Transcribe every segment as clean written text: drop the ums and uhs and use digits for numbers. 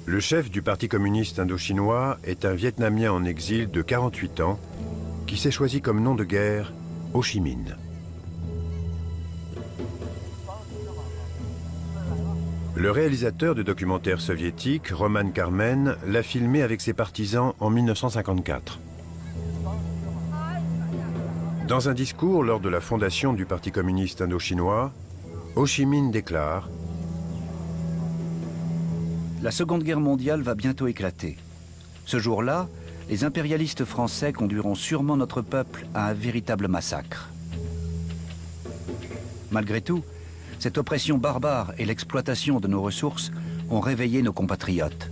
Le chef du Parti communiste indo-chinois est un Vietnamien en exil de 48 ans qui s'est choisi comme nom de guerre Ho Chi Minh. Le réalisateur de documentaires soviétiques, Roman Karmen, l'a filmé avec ses partisans en 1954. Dans un discours lors de la fondation du Parti communiste indo-chinois, Ho Chi Minh déclare « La Seconde Guerre mondiale va bientôt éclater. Ce jour-là, les impérialistes français conduiront sûrement notre peuple à un véritable massacre. Malgré tout, cette oppression barbare et l'exploitation de nos ressources ont réveillé nos compatriotes.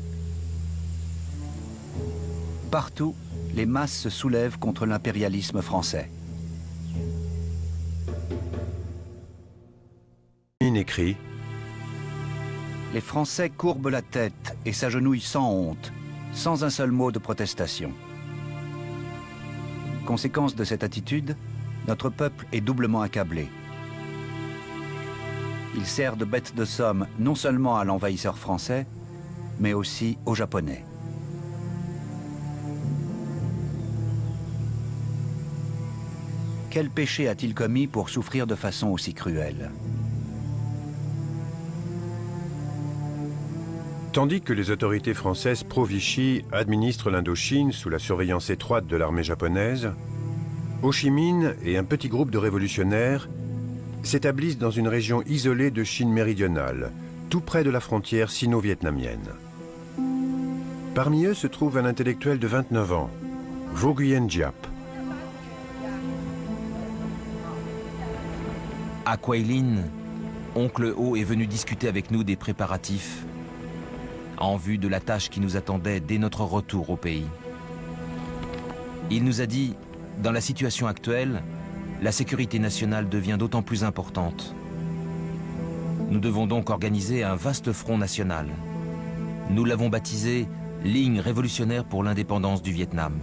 Partout, les masses se soulèvent contre l'impérialisme français. » Minh écrit « Les Français courbent la tête et s'agenouillent sans honte, sans un seul mot de protestation. Conséquence de cette attitude, notre peuple est doublement accablé. Il sert de bête de somme non seulement à l'envahisseur français, mais aussi aux Japonais. Quel péché a-t-il commis pour souffrir de façon aussi cruelle ? Tandis que les autorités françaises pro-Vichy administrent l'Indochine sous la surveillance étroite de l'armée japonaise, Ho Chi Minh et un petit groupe de révolutionnaires s'établissent dans une région isolée de Chine méridionale, tout près de la frontière sino-vietnamienne. Parmi eux se trouve un intellectuel de 29 ans, Vo Nguyen Giap. À Quai Linh, oncle Ho est venu discuter avec nous des préparatifs en vue de la tâche qui nous attendait dès notre retour au pays. Il nous a dit, dans la situation actuelle, la sécurité nationale devient d'autant plus importante. Nous devons donc organiser un vaste front national. Nous l'avons baptisé Ligne révolutionnaire pour l'indépendance du Vietnam.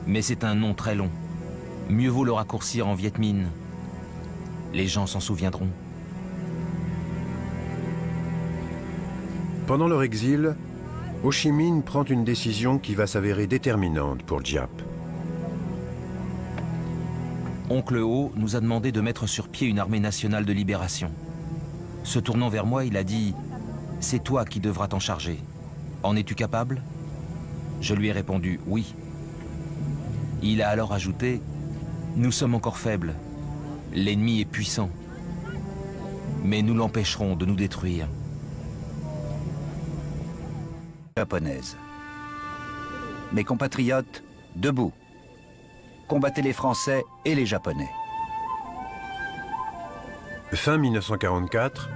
Mais c'est un nom très long. Mieux vaut le raccourcir en Viet Minh. Les gens s'en souviendront. Pendant leur exil, Ho Chi Minh prend une décision qui va s'avérer déterminante pour Giap. Oncle Ho nous a demandé de mettre sur pied une armée nationale de libération. Se tournant vers moi, il a dit « C'est toi qui devras t'en charger. En es-tu capable ?» Je lui ai répondu « Oui ». Il a alors ajouté « Nous sommes encore faibles. L'ennemi est puissant. Mais nous l'empêcherons de nous détruire. » Japonaise. Mes compatriotes, debout. Combattez les Français et les Japonais. Fin 1944,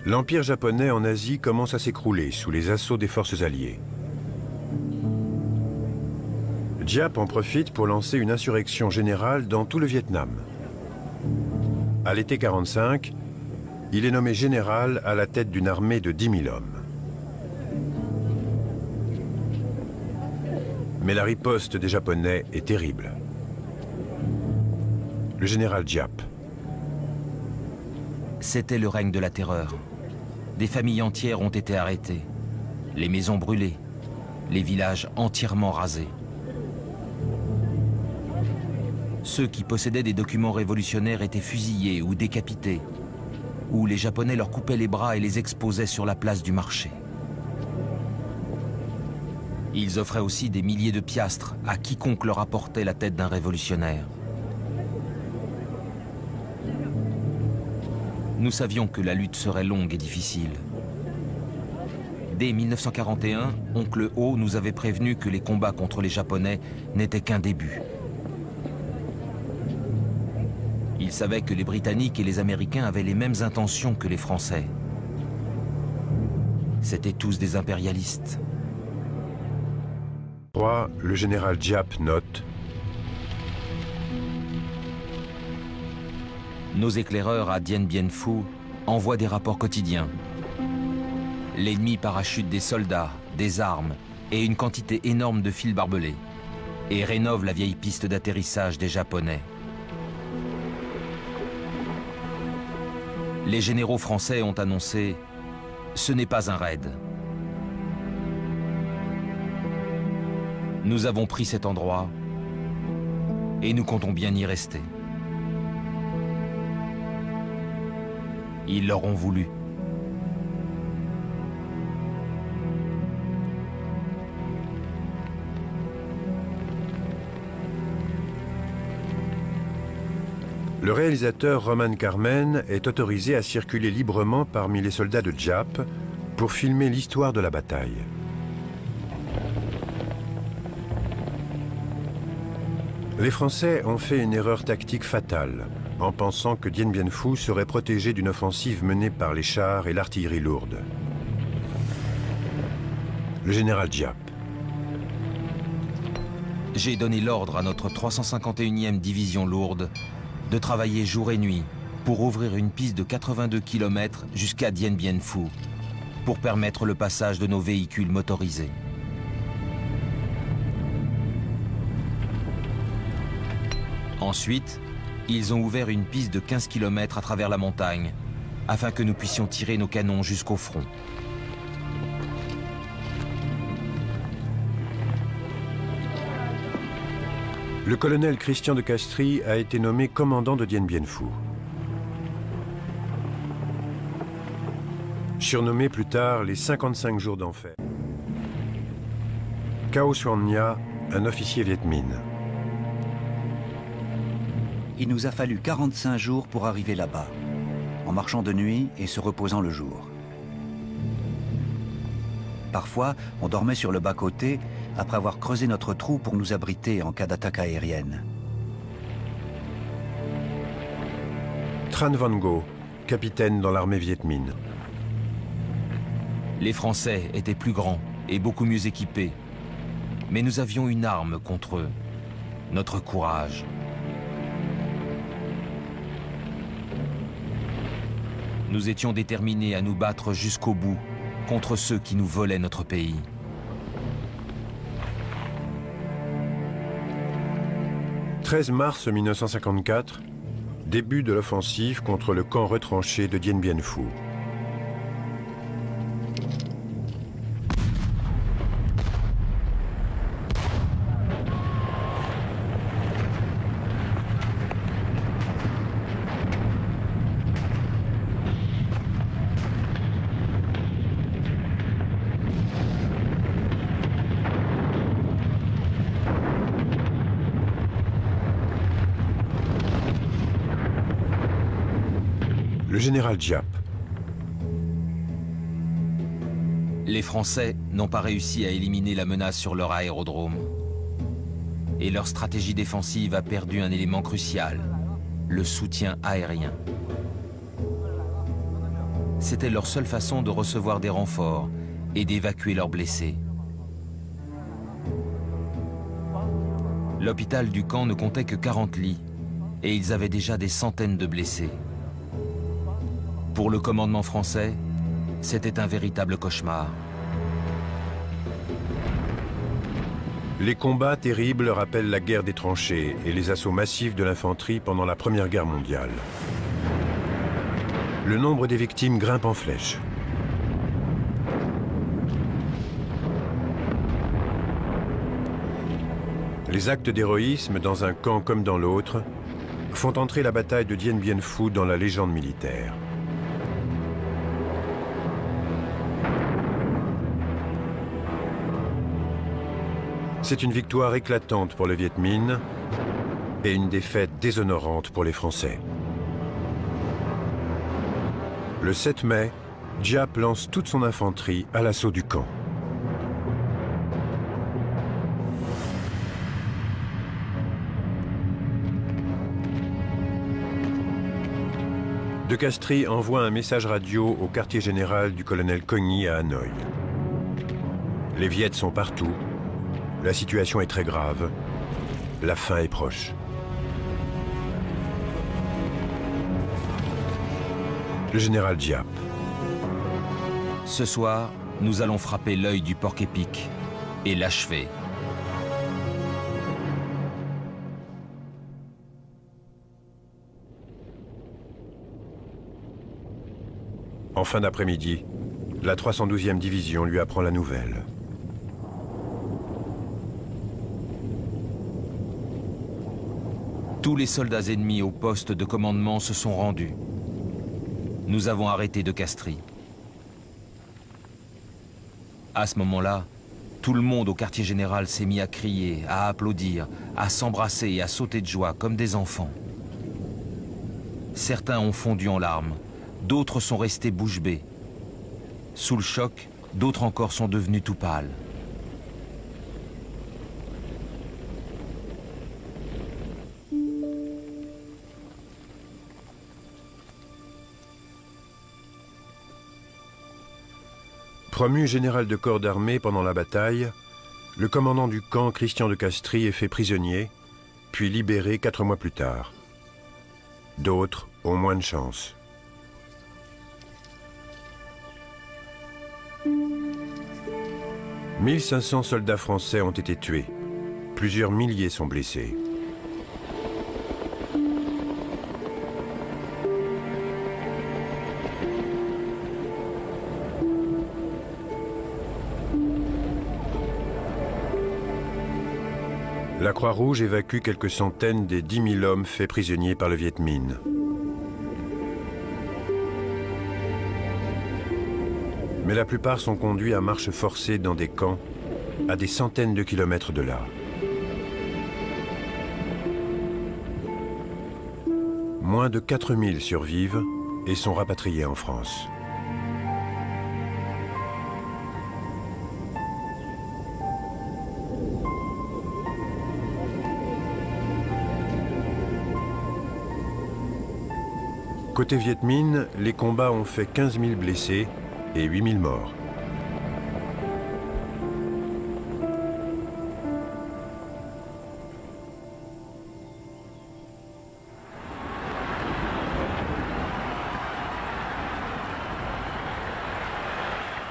l'Empire japonais en Asie commence à s'écrouler sous les assauts des forces alliées. Giap en profite pour lancer une insurrection générale dans tout le Vietnam. À l'été 1945, il est nommé général à la tête d'une armée de 10 000 hommes. Mais la riposte des Japonais est terrible. Le général Giap. C'était le règne de la terreur. Des familles entières ont été arrêtées, les maisons brûlées, les villages entièrement rasés. Ceux qui possédaient des documents révolutionnaires étaient fusillés ou décapités, ou les Japonais leur coupaient les bras et les exposaient sur la place du marché. Ils offraient aussi des milliers de piastres à quiconque leur apportait la tête d'un révolutionnaire. Nous savions que la lutte serait longue et difficile. Dès 1941, oncle Ho nous avait prévenu que les combats contre les Japonais n'étaient qu'un début. Il savait que les Britanniques et les Américains avaient les mêmes intentions que les Français. C'étaient tous des impérialistes. Le général Giap note: Nos éclaireurs à Dien Bien Phu envoient des rapports quotidiens. L'ennemi parachute des soldats, des armes et une quantité énorme de fils barbelés et rénove la vieille piste d'atterrissage des Japonais. Les généraux français ont annoncé « Ce n'est pas un raid ». Nous avons pris cet endroit et nous comptons bien y rester. Ils l'auront voulu. Le réalisateur Roman Carmen est autorisé à circuler librement parmi les soldats de Giap pour filmer l'histoire de la bataille. Les Français ont fait une erreur tactique fatale en pensant que Dien Bien Phu serait protégé d'une offensive menée par les chars et l'artillerie lourde. Le général Giap. J'ai donné l'ordre à notre 351e division lourde de travailler jour et nuit pour ouvrir une piste de 82 km jusqu'à Dien Bien Phu pour permettre le passage de nos véhicules motorisés. Ensuite, ils ont ouvert une piste de 15 km à travers la montagne afin que nous puissions tirer nos canons jusqu'au front. Le colonel Christian de Castries a été nommé commandant de Dien Bien Phu. Surnommé plus tard les 55 jours d'enfer. Cao Xuan Nha, un officier Viet Minh. Il nous a fallu 45 jours pour arriver là-bas, en marchant de nuit et se reposant le jour. Parfois, on dormait sur le bas-côté après avoir creusé notre trou pour nous abriter en cas d'attaque aérienne. Tran Van Ngo, capitaine dans l'armée Viet Minh. Les Français étaient plus grands et beaucoup mieux équipés. Mais nous avions une arme contre eux, notre courage. Nous étions déterminés à nous battre jusqu'au bout contre ceux qui nous volaient notre pays. « 13 mars 1954, début de l'offensive contre le camp retranché de Dien Bien Phu. Le général Giap. Les Français n'ont pas réussi à éliminer la menace sur leur aérodrome. Et leur stratégie défensive a perdu un élément crucial, le soutien aérien. C'était leur seule façon de recevoir des renforts et d'évacuer leurs blessés. L'hôpital du camp ne comptait que 40 lits et ils avaient déjà des centaines de blessés. Pour le commandement français, c'était un véritable cauchemar. Les combats terribles rappellent la guerre des tranchées et les assauts massifs de l'infanterie pendant la Première Guerre mondiale. Le nombre des victimes grimpe en flèche. Les actes d'héroïsme dans un camp comme dans l'autre font entrer la bataille de Dien Bien Phu dans la légende militaire. C'est une victoire éclatante pour le Viet Minh et une défaite déshonorante pour les Français. Le 7 mai, Giap lance toute son infanterie à l'assaut du camp. De Castries envoie un message radio au quartier général du colonel Cogny à Hanoï. Les Viets sont partout. La situation est très grave. La fin est proche. Le général Giap. Ce soir, nous allons frapper l'œil du porc-épic et l'achever. En fin d'après-midi, la 312e division lui apprend la nouvelle. Tous les soldats ennemis au poste de commandement se sont rendus. Nous avons arrêté De Castries. À ce moment-là, tout le monde au quartier général s'est mis à crier, à applaudir, à s'embrasser et à sauter de joie comme des enfants. Certains ont fondu en larmes, d'autres sont restés bouche bée. Sous le choc, d'autres encore sont devenus tout pâles. Promu général de corps d'armée pendant la bataille, le commandant du camp, Christian de Castries, est fait prisonnier, puis libéré 4 mois plus tard. D'autres ont moins de chance. « 1500 soldats français ont été tués. Plusieurs milliers sont blessés. La Croix-Rouge évacue quelques centaines des 10 000 hommes faits prisonniers par le Viet Minh. Mais la plupart sont conduits à marche forcée dans des camps à des centaines de kilomètres de là. Moins de 4000 survivent et sont rapatriés en France. Côté Viet Minh, les combats ont fait 15 000 blessés et 8 000 morts.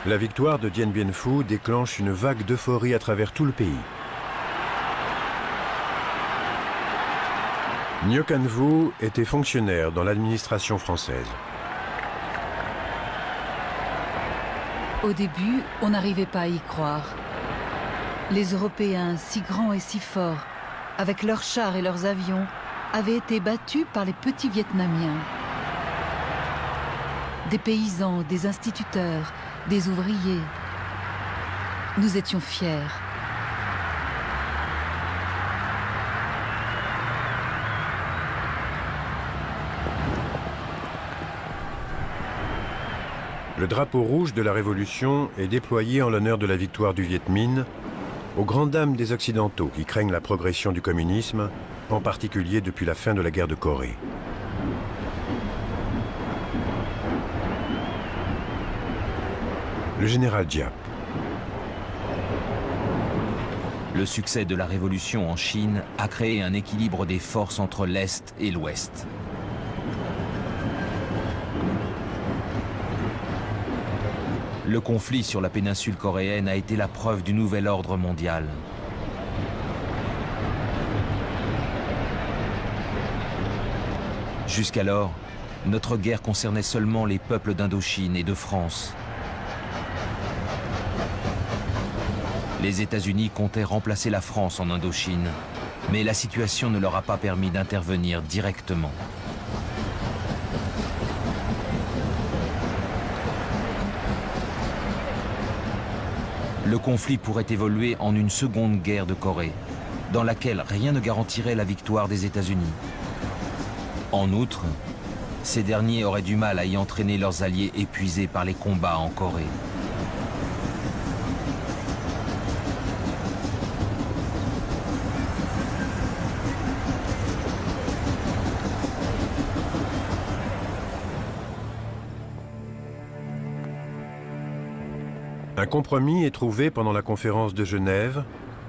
La victoire de Dien Bien Phu déclenche une vague d'euphorie à travers tout le pays. Ngoc Anh Vo était fonctionnaire dans l'administration française. Au début, on n'arrivait pas à y croire. Les Européens, si grands et si forts, avec leurs chars et leurs avions, avaient été battus par les petits Vietnamiens. Des paysans, des instituteurs, des ouvriers. Nous étions fiers. Le drapeau rouge de la Révolution est déployé en l'honneur de la victoire du Viet Minh, aux grandes dames des Occidentaux qui craignent la progression du communisme, en particulier depuis la fin de la guerre de Corée. Le général Giap. Le succès de la Révolution en Chine a créé un équilibre des forces entre l'Est et l'Ouest. Le conflit sur la péninsule coréenne a été la preuve du nouvel ordre mondial. Jusqu'alors, notre guerre concernait seulement les peuples d'Indochine et de France. Les États-Unis comptaient remplacer la France en Indochine, mais la situation ne leur a pas permis d'intervenir directement. Le conflit pourrait évoluer en une seconde guerre de Corée, dans laquelle rien ne garantirait la victoire des États-Unis. En outre, ces derniers auraient du mal à y entraîner leurs alliés épuisés par les combats en Corée. Un compromis est trouvé pendant la conférence de Genève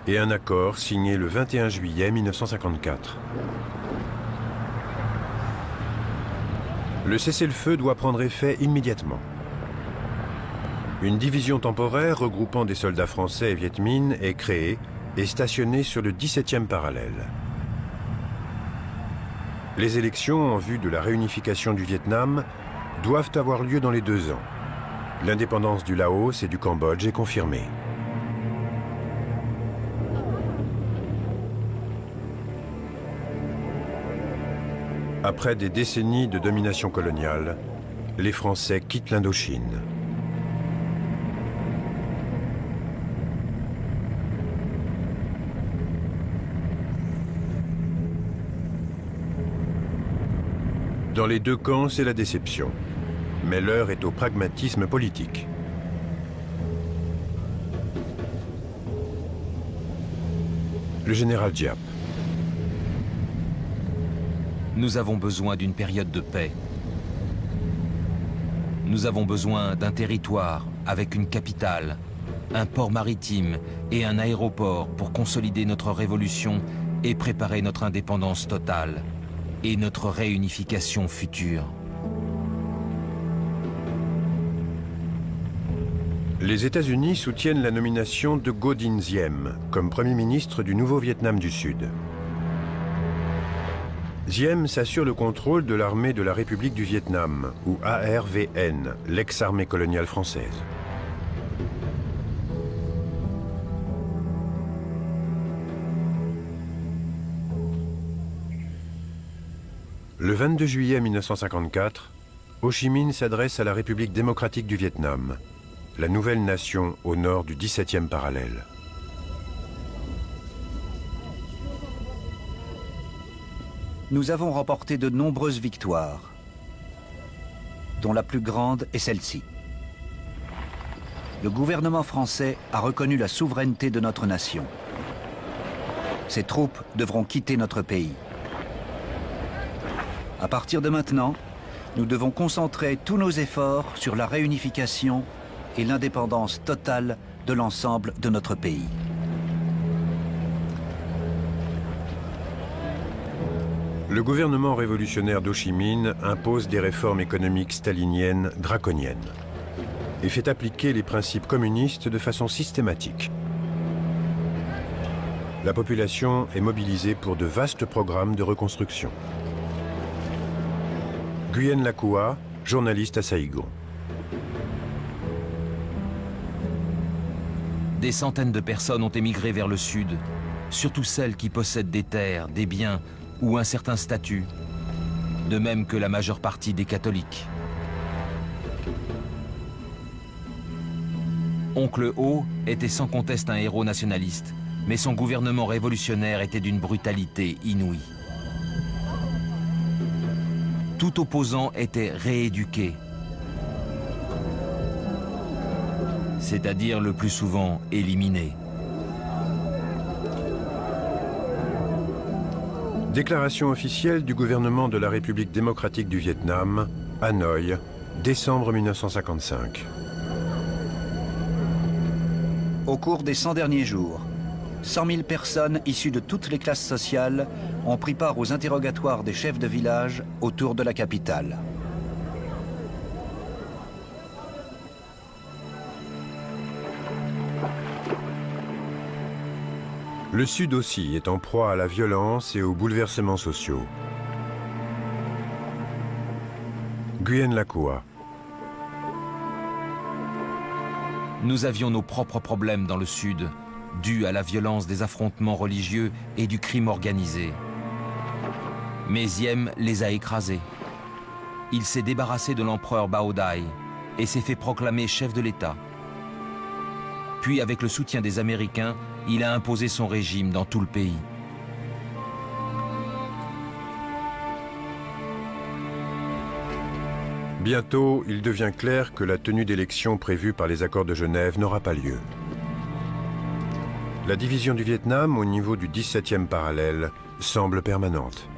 et un accord signé le 21 juillet 1954. Le cessez-le-feu doit prendre effet immédiatement. Une division temporaire regroupant des soldats français et Viet Minh est créée et stationnée sur le 17e parallèle. Les élections en vue de la réunification du Vietnam doivent avoir lieu dans les 2 ans. L'indépendance du Laos et du Cambodge est confirmée. Après des décennies de domination coloniale, les Français quittent l'Indochine. Dans les deux camps, c'est la déception. Mais l'heure est au pragmatisme politique. Le général Diap. Nous avons besoin d'une période de paix. Nous avons besoin d'un territoire avec une capitale, un port maritime et un aéroport pour consolider notre révolution et préparer notre indépendance totale et notre réunification future. Les États-Unis soutiennent la nomination de Ngo Dinh Diem comme Premier ministre du nouveau Vietnam du Sud. Diem s'assure le contrôle de l'armée de la République du Vietnam, ou ARVN, l'ex-armée coloniale française. Le 22 juillet 1954, Ho Chi Minh s'adresse à la République démocratique du Vietnam, la nouvelle nation au nord du 17e parallèle. Nous avons remporté de nombreuses victoires, dont la plus grande est celle-ci. Le gouvernement français a reconnu la souveraineté de notre nation. Ses troupes devront quitter notre pays. À partir de maintenant, nous devons concentrer tous nos efforts sur la réunification et l'indépendance totale de l'ensemble de notre pays. Le gouvernement révolutionnaire d'Ho Chi Minh impose des réformes économiques staliniennes draconiennes et fait appliquer les principes communistes de façon systématique. La population est mobilisée pour de vastes programmes de reconstruction. Nguyen La Coua, journaliste à Saïgon. Des centaines de personnes ont émigré vers le sud, surtout celles qui possèdent des terres, des biens ou un certain statut, de même que la majeure partie des catholiques. Oncle Ho était sans conteste un héros nationaliste, mais son gouvernement révolutionnaire était d'une brutalité inouïe. Tout opposant était rééduqué, c'est-à-dire le plus souvent éliminé. Déclaration officielle du gouvernement de la République démocratique du Vietnam, Hanoï, décembre 1955. Au cours des 100 derniers jours, 100 000 personnes issues de toutes les classes sociales ont pris part aux interrogatoires des chefs de village autour de la capitale. Le Sud aussi est en proie à la violence et aux bouleversements sociaux. Nguyen La Coua. Nous avions nos propres problèmes dans le Sud, dus à la violence des affrontements religieux et du crime organisé. Mais Diem les a écrasés. Il s'est débarrassé de l'empereur Bao Dai et s'est fait proclamer chef de l'État. Puis, avec le soutien des Américains, il a imposé son régime dans tout le pays. Bientôt, il devient clair que la tenue d'élections prévue par les accords de Genève n'aura pas lieu. La division du Vietnam au niveau du 17e parallèle semble permanente.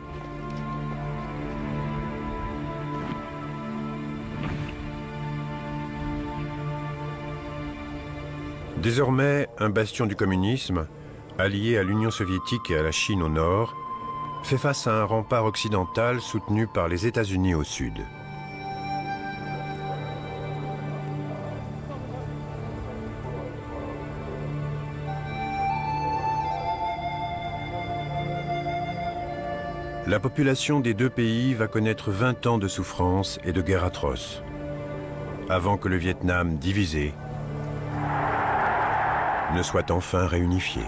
Désormais, un bastion du communisme, allié à l'Union soviétique et à la Chine au nord, fait face à un rempart occidental soutenu par les États-Unis au sud. La population des deux pays va connaître 20 ans de souffrance et de guerres atroces, avant que le Vietnam divisé ne soit enfin réunifié.